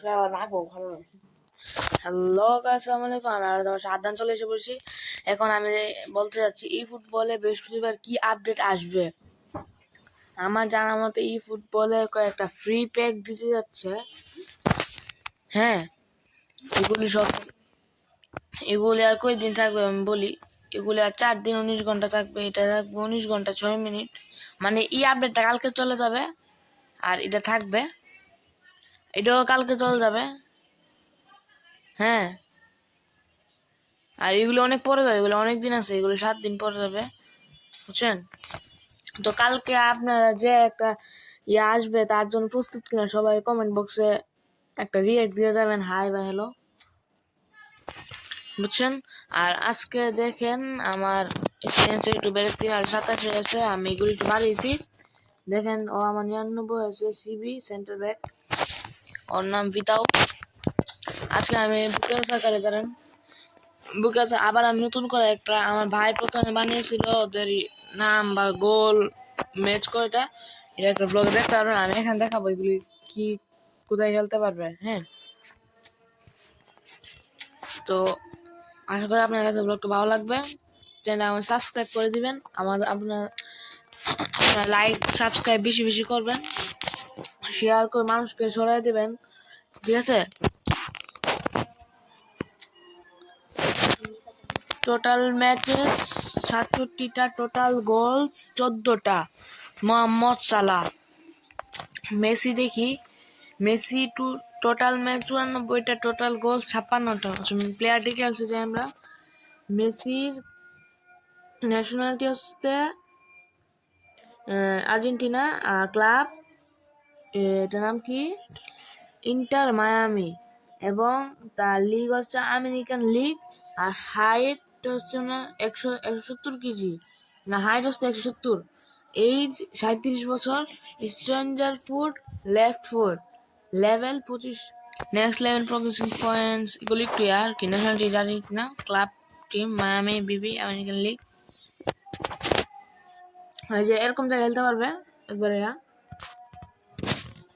Hello আসসালামু আলাইকুম। আমি তোমার সাবধান চলে এসে বলছি। এখন আমি বলতে যাচ্ছি ই ফুটবলে বৃহস্পতিবার কি আপডেট আসবে। আমার জানা মতে ই ফুটবলে কয়েকটা ফ্রি প্যাক দিতে যাচ্ছে। হ্যাঁ, এগুলি আর কয়দিন থাকবে আমি বলি। এগুলি আর 4 দিন 19 ঘন্টা থাকবে। এটা থাকবে 19 ঘন্টা 6 মিনিট। মানে ই আপডেটটা কালকে চলে যাবে, আর এটা থাকবে, এটাও কালকে চলে যাবে। হ্যাঁ, আর এগুলো অনেক পরে যাবে, এগুলো অনেক দিন আছে, এগুলো 7 দিন পরে যাবে, বুঝছেন? তো কালকে আপনারা যে একটা আসবে তার জন্য প্রস্তুত কিনা সবাই কমেন্ট বক্সে একটা রিয়েক্ট দিয়ে যাবেন, হাই বা হ্যালো, বুঝছেন? আর আজকে দেখেন আমার স্ট্রেন্থ একটু বেড়ে 327 হয়েছে। আমি এগুলো একটু বাড়িয়েছি। দেখেন ও আমার 99 হয়েছে। সিবি সেন্টার ব্যাক, ওর নাম বিতাও। আজকে আমি বুকেস আকারে ধরেন বুকেস আবার আমি নতুন করে একটা আমার ভাই প্রথমে বানিয়েছিল ওদের নাম বা গোল ম্যাচ কয়টা, এটা একটা ব্লগে দেখতে পারবেন। আমি এখানে দেখাবো এগুলি কি কোথায় খেলতে পারবে। হ্যাঁ, তো আশা করি আপনার কাছে ব্লগটা ভালো লাগবে। চ্যানেল আমার সাবস্ক্রাইব করে দিবেন। আপনার লাইক সাবস্ক্রাইব বেশি বেশি করবেন, শেয়ার করে মানুষকে ছড়াই দিবেন, ঠিক আছে? টোটাল ম্যাচেস 67টা, টোটাল গোলস 14টা। মোহাম্মদ সালাহ, মেসি দেখি, মেসি টোটাল ম্যাচ 94টা, টোটাল গোল 56টা। প্লেয়ার ডিটেলস যে আমরা মেসির ন্যাশনালিটি হচ্ছে আর্জেন্টিনা, আর ক্লাব এটার নাম কি ইন্টার মায়ামি, এবং তার লিগ হচ্ছে আমেরিকান লিগ। আর হাইট হচ্ছে না 170 কেজি, না হাইট হচ্ছে 170। এইজ 37 বছর। Stronger foot left foot, level 25, next level progression points, এগুলি একটু আর কি। ন্যাশনালিটি জানি না, ক্লাব টিম মায়ামি বিবি আমেরিকান লিগ। এই যে এরকম জায়গায় খেলতে পারবে একবারে।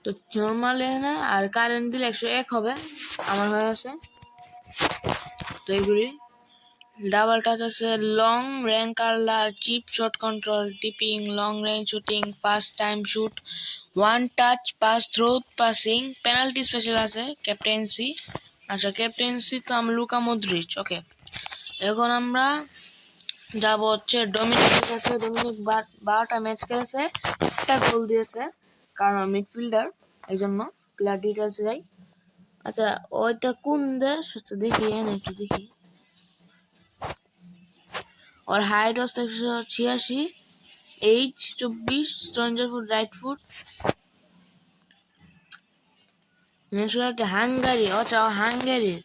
তো নর্মাল না, আর কারেন্ট দিলে 101 হবে, আমার হয়ে আছে। তো এগুলি ডাবল টাচ আছে, long range curler, chip shot control, tipping, long range shooting, first time shoot, one touch pass, through passing, penalty special আছে, ক্যাপ্টেন্সি। আচ্ছা, ক্যাপ্টেন্সি তো আমি লুকা মদ্রিচ। ওকে, এখন আমরা যাব হচ্ছে ডমিনিকের কাছে। ডমিনিক 12টা ম্যাচ খেলেছে, একটা গোল দিয়েছে, কারণ মিডফিল্ডার, এই জন্য। প্লেয়ার ডিটেলস যাই। আচ্ছা, ওইটা কোন দেশ দেখি, একটু দেখি। ওর হাইট হচ্ছে 186, age 24, stronger foot right foot, nationality Hungary. আচ্ছা, হাঙ্গারির।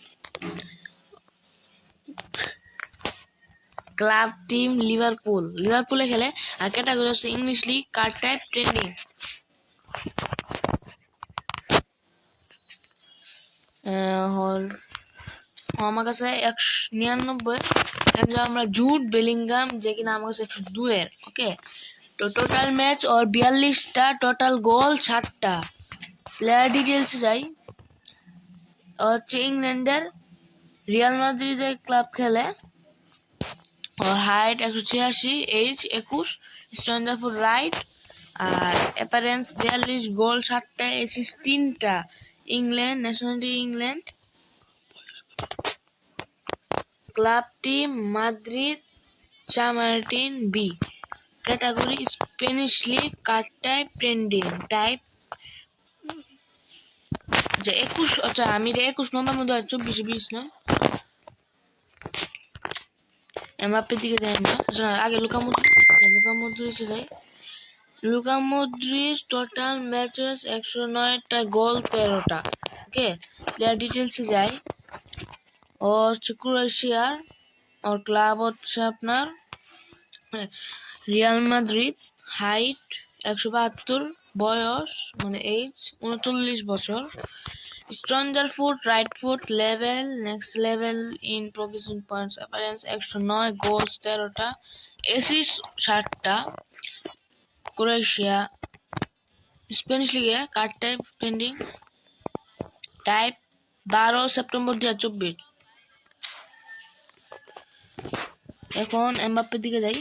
ক্লাব টিম লিভারপুলে খেলে। আর ক্যাটাগরি হচ্ছে English league, card type trending. আমার কাছে 199। আমরা জুড বেলিংগাম, যে কিনা আমার কাছে 102 এর। ওকে, তো টোটাল ম্যাচ ওর 42টা, টোটাল গোল 60টা। প্লেয়ার ডিটেলস যাই। হচ্ছে ইংল্যান্ডের রিয়াল মাদ্রিদের ক্লাব খেলে। ওর height 186, age 21, stronger foot right, আর অ্যাপারেন্স 42, গোল 60টা, এসিস্ট 3টা। England, nationality England, club team Madrid Chamartin B, category Spanish league, card type trending type. আচ্ছা 21, আচ্ছা আমি 21 নম্বর মধ্যে 24-20 না, এমবাপ্পের দিকে যাই না। আগে লুকা মদ্রিচ যাই। লুকা মদ্রিচ টোটাল ম্যাচেস 109টা, গোল 13টা। ওকে, প্লেয়ার ডিটেলসে যাই। ও হচ্ছে ক্রোয়েশিয়ার, ওর ক্লাব হচ্ছে আপনার রিয়াল মাদ্রিদ, হাইট 172, বয়স মানে এইজ 39 বছর, stronger foot right foot, level next level in progression points, appearance 109, goals 13টা, এসিস্ট 60টা। ক্রোয়েশিয়া, স্প্যানিশ লিগে, card type trending type 12 September 2024। এখন এমবাপ্পের দিকে যাই।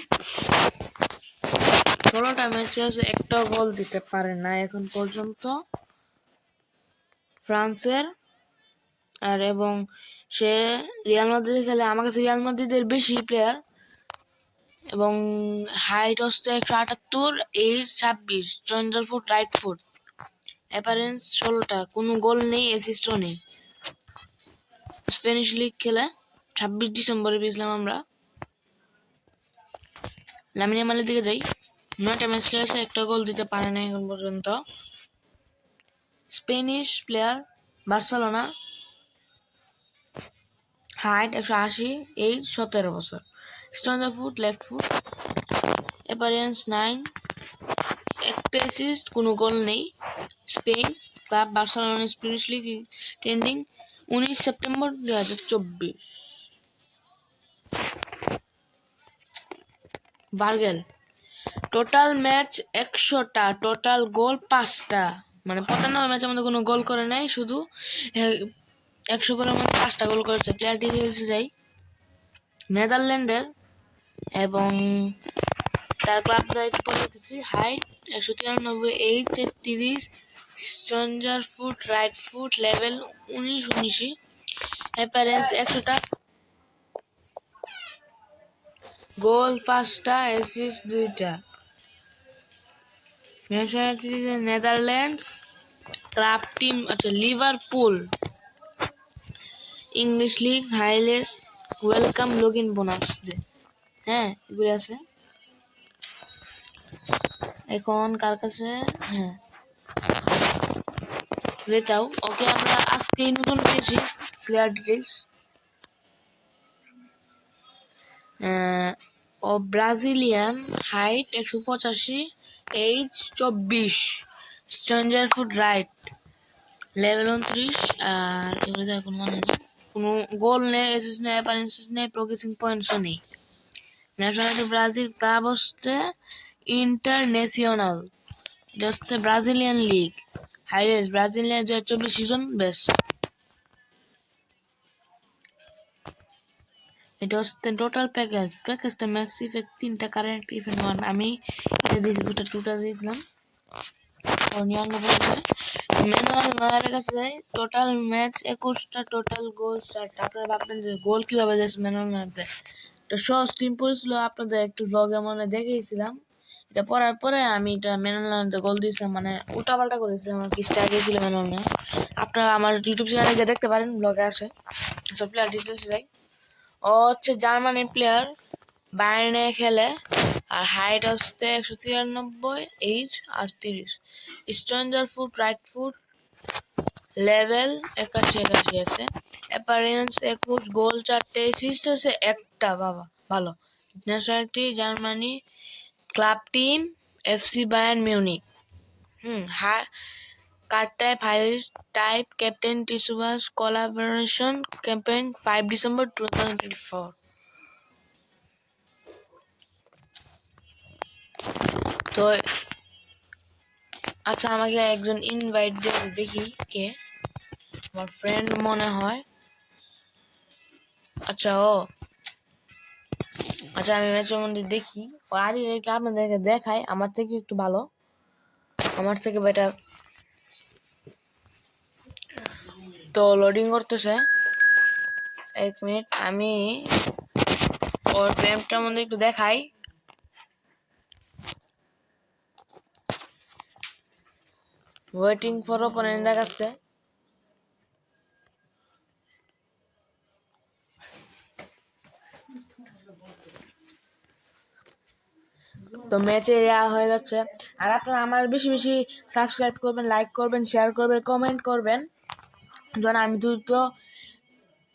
16টা ম্যাচে একটা গোল দিতে পারে না এখন পর্যন্ত ফ্রান্সের, আর এবং সে রিয়াল মাদ্রিদে খেলে। আমার কাছে রিয়াল মাদ্রিদের বেশি প্লেয়ার, এবং হাইট হচ্ছে 178, এজ 26, চন্দ্র ফুট, রাইট ফুট, অ্যাপারেন্স 16টা, কোনো গোল নেই, অ্যাসিস্টও নেই। স্প্যানিশ লিগ খেলে, 26 ডিসেম্বরে পেয়েছিলাম আমরা। লামিন ইয়ামালের দিকে যাই। 9টা ম্যাচ খেলেছে, একটা গোল দিতে পারে না এখন পর্যন্ত। Spanish player, Barcelona, height 180, age 17 বছর, stronger foot, left foot, appearance 9, একটা অ্যাসিস্ট, কোনো গোল নেই। Spain club Barcelona, Spanish league, trending 19 September 2024। Virgil, total match 100টা, টোটাল গোল 5টা, মানে 95 ম্যাচের মধ্যে কোনো গোল করে নাই, শুধু 100 গোলের মধ্যে 5টা গোল করেছে। প্লেয়ার ডিটেলসে যাই। নেদারল্যান্ডের, এবং তার ক্লাব দায়িত্ব পড়েছি। Height 193, age 33, stronger foot, right foot, level 19, appearance 100টা, গোল 5টা, অ্যাসিস্ট 2টা। ন্যাশনালিটি নেদারল্যান্ডস, ক্লাব টিম আচ্ছা Liverpool, English league, highlights, welcome, log in bonus, হ্যাঁ এগুলি আছে। এখন কার কাছে, হ্যাঁ বেতাও। ওকে, আমরা আজকে নতুন পেয়েছি প্লেয়ার ডিটেলস। ও Brazilian, height 185, age 24, stronger foot, right, level 29, আর এগুলো দেখো কোনো মানে নেই, কোনো গোল নেই, অ্যাসিস্ট নেই, অ্যাপারেন্স নেই, প্রোগ্রেসিং পয়েন্টসও নেই। ন্যাশনালিটি ব্রাজিল, ক্লাব হচ্ছে ইন্টারন্যাশনাল, এটা হচ্ছে Brazilian league, highlight Brazilian 2024 season best. এটা হচ্ছে টোটাল প্যাকেজটা ম্যাক্স ইফেক্ট 3টা, কারেন্ট ইফেক্ট 1, আমি এটা দিয়েছি, ওটা 2টা দিয়েছিলাম। ম্যানুয়াল নয়ের কাছে টোটাল ম্যাচ 21টা, টোটাল গোল 4টা। আপনারা ভাববেন যে গোল কিভাবে দিয়েছে ম্যানুয়াল নয়তে, এটা সহজ সিম্পল ছিল, আপনাদের একটু ব্লগে মনে দেখিয়েছিলাম। এটা পড়ার পরে আমি এটা ম্যানুয়াল নয়তে গোল দিয়েছিলাম, মানে উল্টাপাল্টা করেছি, আমার কি স্টাইল ছিল ম্যানুয়াল নয়। আপনারা আমার ইউটিউব চ্যানেলে গিয়ে দেখতে পারেন, ব্লগে আসে সব প্লেয়ার ডিটেলস যাই। ও হচ্ছে জার্মানির প্লেয়ার, বায়ার্নে খেলে, আর হাইট হচ্ছে 193, age 38, stronger foot, right foot, level 81 আছে, অ্যাপারেন্স 21, গোল 4টে, অ্যাসিস্ট আছে 1টা, বাবা ভালো। Nationality Germany, club team FC Bayern Munich. Card type highlight type, captain Tsubasa, collaboration campaign 5 December 2024। তো আচ্ছা, আমাকে একজন ইনভাইট দিয়ে, দেখি কে, আমার ফ্রেন্ড মনে হয়। আচ্ছা আচ্ছা, আমি ম্যাচের মধ্যে দেখি, আর এটা আপনাদেরকে দেখাই, আমার থেকে একটু ভালো, আমার থেকে বেটার। তো লোডিং করতেছে, 1 মিনিট, আমি ওর প্রেমটার মধ্যে একটু দেখাই। ওয়েটিং ফর ওপেনিং দেখাচ্ছে। তো ম্যাচে হয়ে যাচ্ছে। আর আপনারা আমার বেশি বেশি সাবস্ক্রাইব করবেন, লাইক করবেন, শেয়ার করবেন, কমেন্ট করবেন, যেন আমি দ্রুত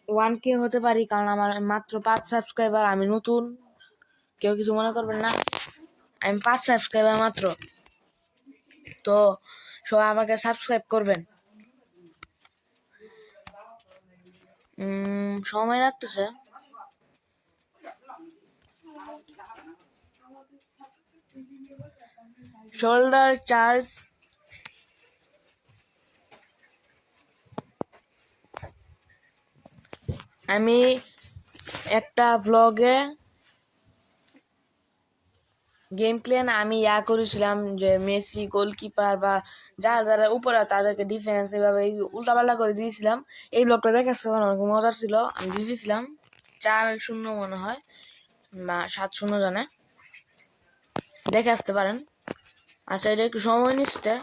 1K হতে পারি, কারণ আমার মাত্র 5 সাবস্ক্রাইবার, আমি নতুন, কেউ কিছু মনে করবেন না, আমি 5 সাবস্ক্রাইবার মাত্র। তো সবাই আমাকে সাবস্ক্রাইব করবেন। সময় লাগতেছে। শোল্ডার চার্জ আমি একটা ব্লগে গেম প্লে না আমি করেছিলাম যে মেসি গোলকিপার বা যারা যারা উপরে আছে তাদেরকে ডিফেন্স এভাবে উল্টাপাল্টা করে দিয়েছিলাম। এই ব্লগটা দেখেছে অনেক মজার ছিল, আমি দিয়ে দিয়েছিলাম 4-0 মনে হয় বা 7-0 জানে, দেখে আসতে পারেন। আচ্ছা এটা একটু সময় নিচ্ছে।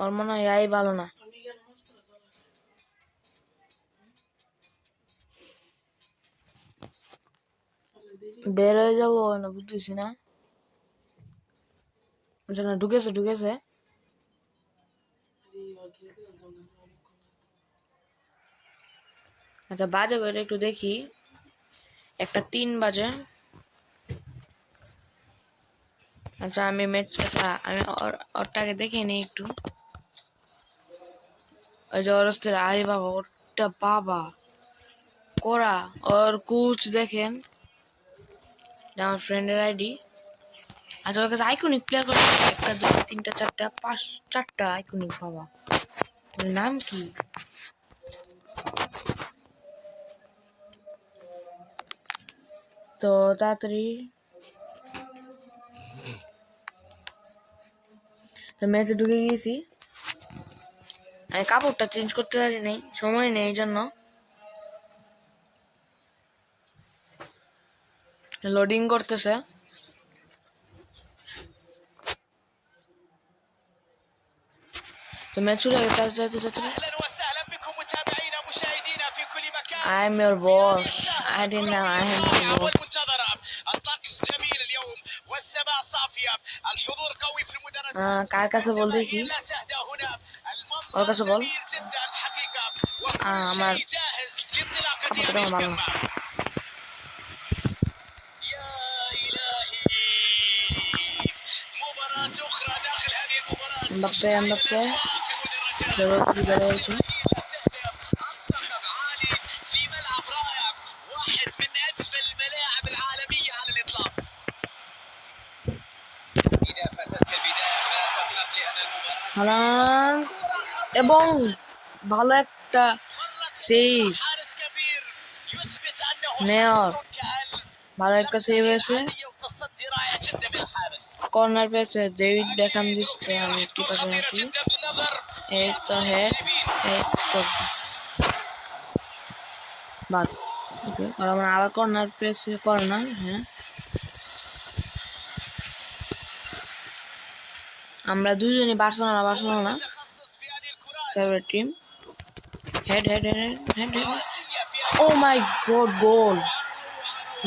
ওর মনে হয় ভালো না, বের হয়ে যাবো না বুঝতেছি না। ঢুকেছে ঢুকেছে। আচ্ছা বাজে বের একটু দেখি, 1:03 বাজে। আচ্ছা আমি ম্যাচটা আমি ওরটাকে দেখে নিই একটু। ওই যে ওর আরে বাবা ওরটা বাবা করা, ওর কোচ দেখেন, আমার ফ্রেন্ডের আইডি। আচ্ছা ওর কাছে আইকনিক প্লেয়ার করে 1 2 3 4 5 4টা আইকনিক বাবা, নাম কি? তো তাড়াতাড়ি ম্যাচে ঢুকে গিয়েছি। আমি কাপড়টা চেঞ্জ করতে পারি নাই, সময় নেই এই জন্য। লোডিং করতেছে। তো ম্যাচ শুরু হয়ে গেছে। I'm your boss. I didn't know I am your boss. কার কাছে বল দেখি, ওর কাছে বল। আমার কাপড়টা ভালো না। এমবাপ্পে রদ্রি বেড়ে গেছে। হালান্ড এবং ভালো একটা সেভ, নেয়ার ভালো একটা সেভ হয়েছে। কর্নার পেয়েছে, ডেভিড বেকহাম দিচ্ছে, আমি কিপারে আছি। এই তো হ্যাঁ, এই তো বাদ। ওকে আর আমরা আবার কর্নার পেয়েছে, কর্নার। হ্যাঁ আমরা দুজনই Barcelona favourite team. Head head head head head, oh my God, goal!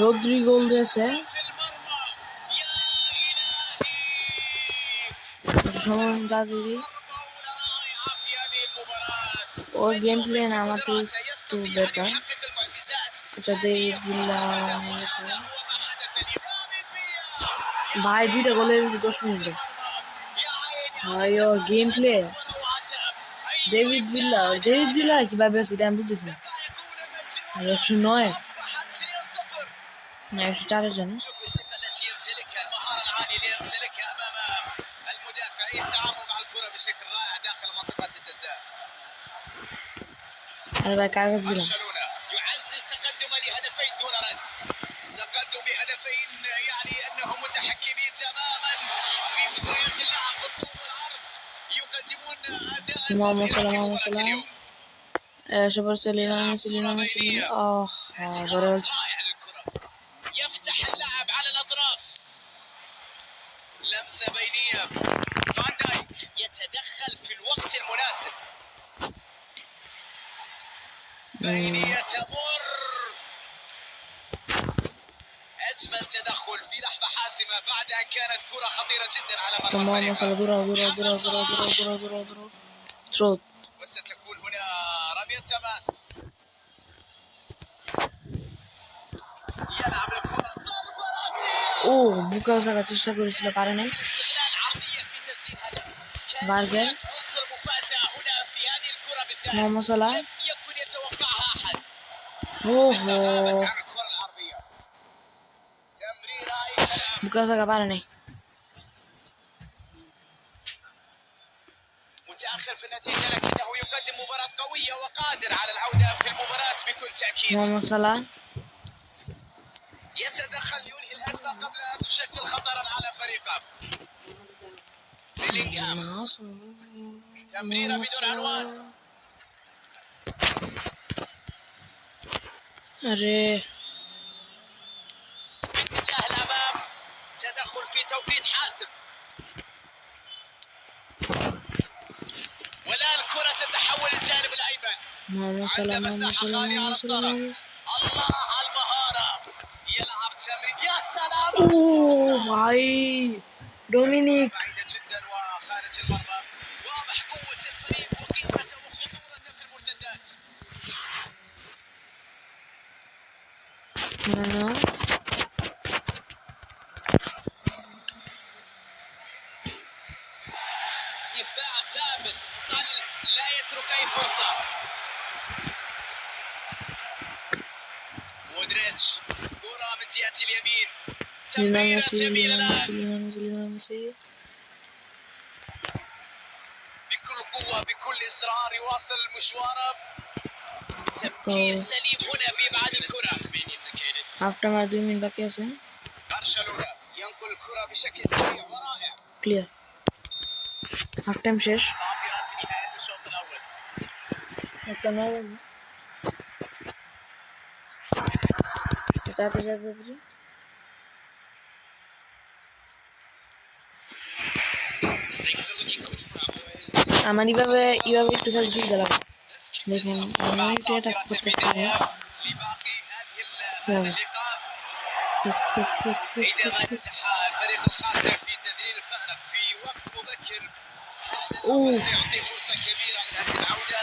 Rodri goal দিয়েছে। ওর গেম প্লে না আমার একটু বেটার। আচ্ছা ডেভিড ভিল্লা ভাই 2টা গোলের 10 মিনিটে ভাই, ওর গেম প্লে। ডেভিড ভিল্লা কিভাবে আছে এটা আমি বুঝতেছি না। 109 না 104 জানি। আরে ভাই কাগজ দিলাম। মোহাম্মদ সালাহ এসে পড়ছে, লিওনেল মেসি। ধরে বলছি لمسة بينية، فان دايك يتدخل في الوقت المناسب، بينية تمر، أجمل تدخل في لحظة حاسمة بعد أن كانت كرة خطيرة جدا على مرمى الفريق. وستكون هنا رمية تماس، يلعب الكرة ضربة راسية. বুকাও সাকা চেষ্টা করেছিল, পারে নাই। বার্গার মোহাম্মদ সালাহ, ওহো Bukan saya kapan nih? متأخر في النتيجة لكنه يقدم مباراة قوية وقادر على العودة في المباراة بكل تأكيد. Muhammad Salah. يتدخل ينهي الهجمة قبل أن تشكل خطرا على فريقه. بيلينغهام. تمريرة بدون عنوان. أري. باتجاه الأمام. تدخل في توقيت حاسم. والآن الكرة تتحول للجانب الأيمن. Muhammad Salah. مساحة خالية على الطرف. الله على المهارة. يلعب تمرير. يا سلام. هاي دومينيك. بعيدة جدا وخارج المرمى. واضح قوة الفريق وقيمته وخطورته في المرتدات. دفاع ثابت صلب لا يترك أي فرصة. مودريتش كرة من جهة اليمين. تمريرة جميلة الآن بكل قوة بكل إصرار يواصل مشواره. تفكير سليم هنا بإبعاد الكرة. After my 2 minutes باقي আছে. برشلونة ينقل الكرة بشكل سريع ورائع. Clear. Half time শেষ. صافرة نهاية الشوط الأول. আমার এইভাবে একটু খেলতে শিখতে লাগে দেখেন আমি এটা করতে পারি لباقي هذه اللقاء. بس الفريق الخاسر في تدليل الفارق في وقت مبكر. هذا سيعطي فرصة كبيرة من أجل العودة.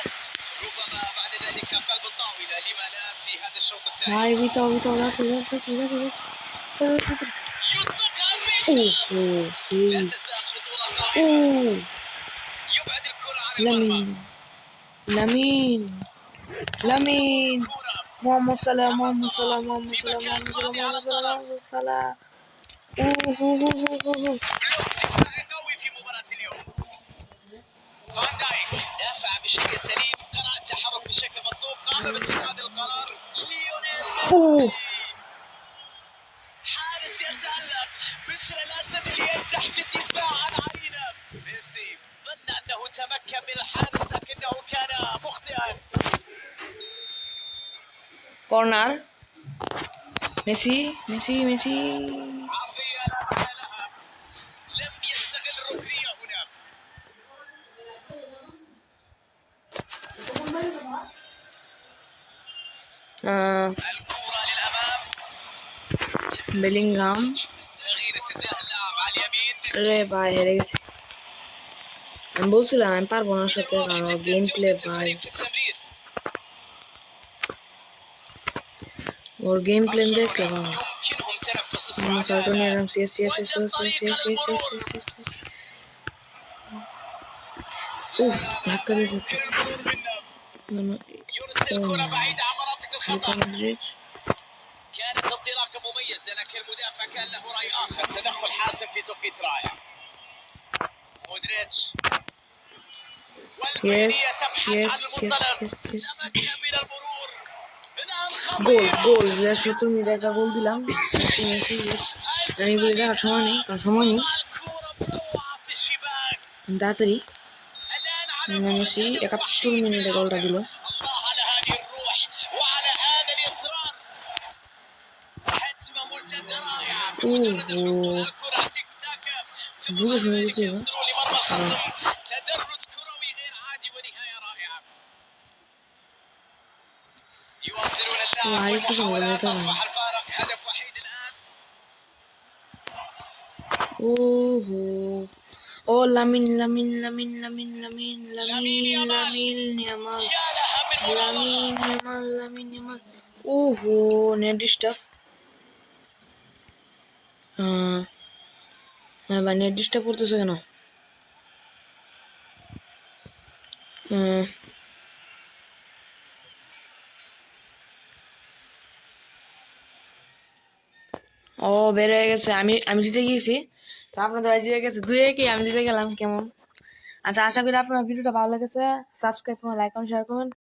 ربما بعد ذلك قلب الطاولة لما لا في هذا الشوط الثاني. هاي فيتو لا يطلقها سي لا تزال خطورة قائمة. يبعد الكرة عن المرمى. لامين محمد صلاح قوي في مباراة اليوم. فان دايك دافع بشكل سليم. قرأ التحرك بشكل مطلوب. قام باتخاذ القرار. ليونيل ميسي حارس يتألق مثل الأسد اللي ينجح في الدفاع عن عرينه. ميسي ظن أنه تمكن من الحارس لكنه كان مخطئا. كورنر ميسي عرضية لا معنى لها. لم يستغل الركنية هنا. الكرة للأمام. বেলিংহাম تغيير اتجاه اللاعب على اليمين. রে ভাই হেরে গেছি আমি বলছিলাম আমি পারবো না সাথে গেম প্লে ভাই في التمرير. ওর গেম প্লে দেখলে ভাই يمكنهم تنفس আমার الصعداء. চার্টন এরম সিএস اوف ধাক্কা দিয়েছে يمكن المرور منه. يرسل الكرة بعيدة عن مناطق الخطر. كانت انطلاقة مميزة لكن المدافع كان له رأي آخر. تدخل حاسم في توقيت رائع. مودريتش والبينية تبحث عن المنطلق. تمكن من المرور. الآن গোল শেষে তুমি দেখা গোল দিলাম আমি বলি দেখার সময় নেই কারণ সময় নেই তাড়াতাড়ি মেসি 71 মিনিটে গোলটা দিল الله على هذه الروح وعلى هذا الإصرار. هجمة مرتدة رائعة. بمجرد الحصول على الكرة تيك تاكا ثم بعد ذلك يوصلون لمرمى الخصم. تدرج كروي غير عادي ونهاية رائعة. يواصلون اللعب والمحاولات. أصبح الفارق هدف وحيد الآن. اوه لامين يامال يا لها من مراوغة. لامين يامال اوه নেট ডিস্টার্ব হ্যাঁ ভাই নেট ডিস্টার্ব করতেছে কেন ও বের হয়ে গেছে, আমি জিতে গিয়েছি। তো আপনাদের ভাই জিতে গেছে 2-1, আমি জিতে গেলাম। কেমন? আচ্ছা, আশা করি আপনার ভিডিওটা ভালো লেগেছে। সাবস্ক্রাইব করুন, লাইক করুন, শেয়ার করুন।